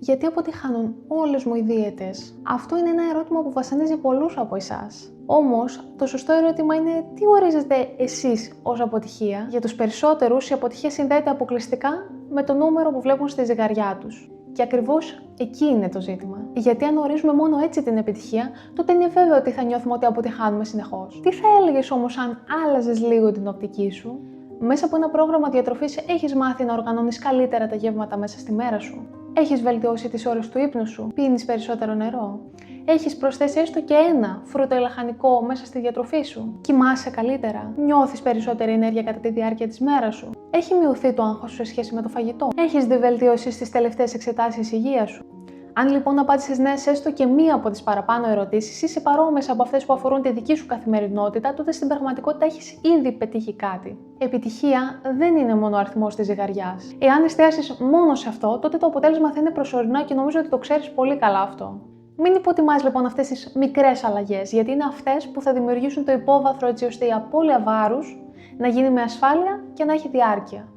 γιατί αποτυχάνουν όλες μου οι δίαιτες? Αυτό είναι ένα ερώτημα που βασανίζει πολλούς από εσάς. Όμως, το σωστό ερώτημα είναι τι ορίζετε εσείς ως αποτυχία? Για τους περισσότερους, η αποτυχία συνδέεται αποκλειστικά με το νούμερο που βλέπουν στη ζυγαριά τους. Και ακριβώς εκεί είναι το ζήτημα. Γιατί αν ορίζουμε μόνο έτσι την επιτυχία, τότε είναι βέβαιο ότι θα νιώθουμε ότι αποτυχάνουμε συνεχώς. Τι θα έλεγες όμως αν άλλαζες λίγο την οπτική σου? Μέσα από ένα πρόγραμμα διατροφής έχεις μάθει να οργανώνεις καλύτερα τα γεύματα μέσα στη μέρα σου. Έχεις βελτιώσει τις ώρες του ύπνου σου. Πίνεις περισσότερο νερό. Έχεις προσθέσει έστω και ένα φρούτο ή λαχανικό μέσα στη διατροφή σου. Κοιμάσαι καλύτερα. Νιώθεις περισσότερη ενέργεια κατά τη διάρκεια της μέρας σου. Έχει μειωθεί το άγχος σου σε σχέση με το φαγητό. Έχεις δει βελτίωση στις τελευταίες εξετάσεις υγείας σου? Αν λοιπόν απάντησες ναι σε έστω και μία από τις παραπάνω ερωτήσεις ή σε παρόμοιες από αυτές που αφορούν τη δική σου καθημερινότητα, τότε στην πραγματικότητα έχεις ήδη πετύχει κάτι. Επιτυχία δεν είναι μόνο ο αριθμός της ζυγαριάς. Εάν εστιάσεις μόνο σε αυτό, τότε το αποτέλεσμα θα είναι προσωρινό και νομίζω ότι το ξέρεις πολύ καλά αυτό. Μην υποτιμάς λοιπόν αυτές τις μικρές αλλαγές, γιατί είναι αυτές που θα δημιουργήσουν το υπόβαθρο έτσι ώστε η απώλεια βάρους να γίνει με ασφάλεια και να έχει διάρκεια.